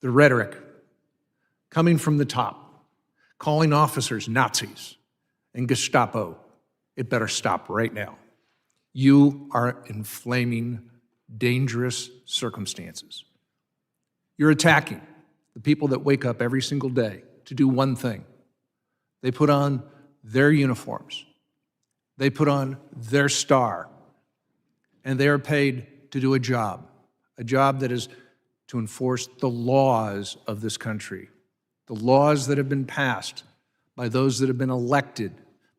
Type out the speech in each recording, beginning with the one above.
The rhetoric coming from the top, calling officers Nazis and Gestapo, it better stop right now. You are inflaming dangerous circumstances. You're attacking the people that wake up every single day to do one thing. They put on their uniforms. They put on their star, and they are paid to do a job that is to enforce the laws of this country, the laws that have been passed by those that have been elected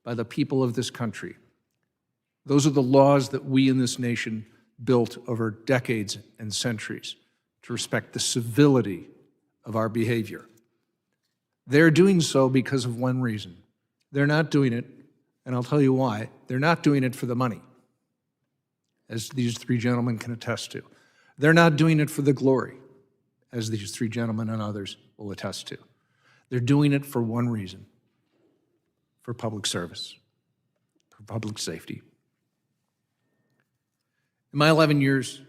by the people of this country. Those are the laws that we in this nation built over decades and centuries to respect the civility of our behavior. They're doing so because of one reason. They're not doing it, and I'll tell you why. They're not doing it for the money, as these three gentlemen can attest to. They're not doing it for the glory, as these three gentlemen and others will attest to. They're doing it for one reason: for public service, for public safety. In my 11 years,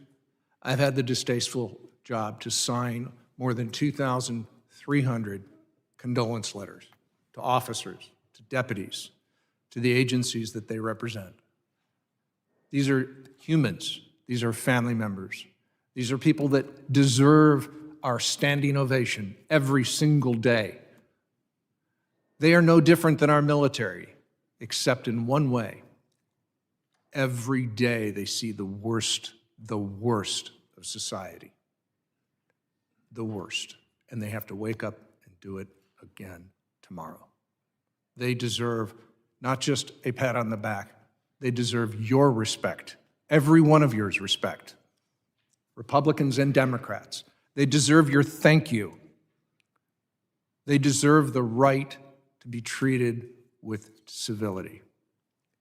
I've had the distasteful job to sign more than 2,300 condolence letters to officers, to deputies, to the agencies that they represent. These are humans. These are family members. These are people that deserve our standing ovation every single day. They are no different than our military, except in one way. Every day they see the worst of society. The worst. And they have to wake up and do it again tomorrow. They deserve not just a pat on the back, they deserve your respect, every one of yours respect. Republicans and Democrats, they deserve your thank you. They deserve the right to be treated with civility.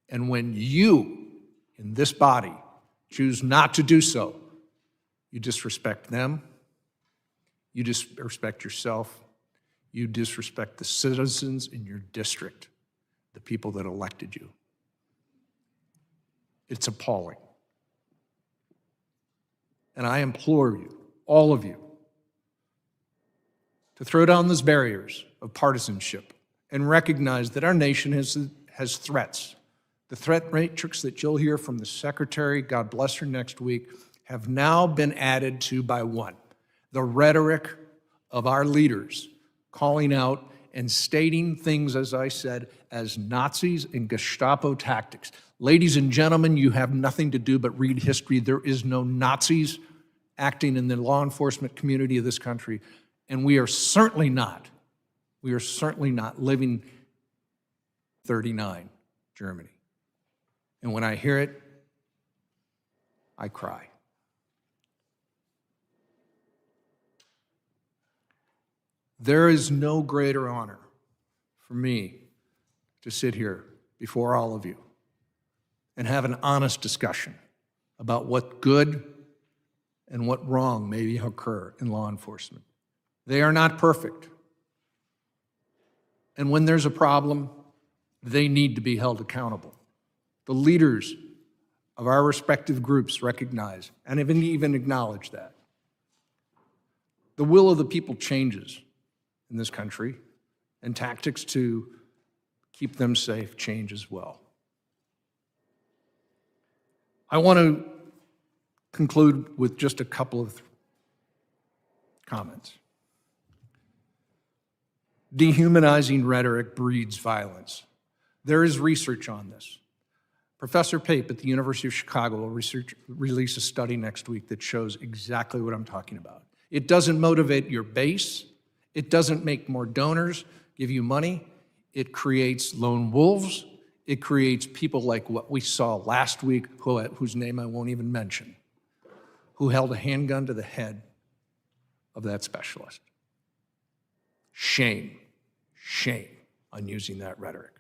And when you, in this body, choose not to do so, you disrespect them, you disrespect yourself, you disrespect the citizens in your district, the people that elected you. It's appalling. And I implore you, all of you, to throw down those barriers of partisanship and recognize that our nation has threats. The threat matrix that you'll hear from the Secretary, God bless her, next week, have now been added to by one: the rhetoric of our leaders calling out and stating things, as I said, as Nazis and Gestapo tactics. Ladies and gentlemen, you have nothing to do but read history. There is no Nazis acting in the law enforcement community of this country, and we are certainly not living 39 Germany. And when I hear it, I cry. There is no greater honor for me to sit here before all of you and have an honest discussion about what good and what wrong may occur in law enforcement. They are not perfect. And when there's a problem, they need to be held accountable. The leaders of our respective groups recognize and even acknowledge that. The will of the people changes in this country, and tactics to keep them safe change as well. I want to conclude with just a couple of comments. Dehumanizing rhetoric breeds violence. There is research on this. Professor Pape at the University of Chicago will release a study next week that shows exactly what I'm talking about. It doesn't motivate your base. It doesn't make more donors give you money. It creates lone wolves. It creates people like what we saw last week, whose name I won't even mention, who held a handgun to the head of that specialist. Shame on using that rhetoric.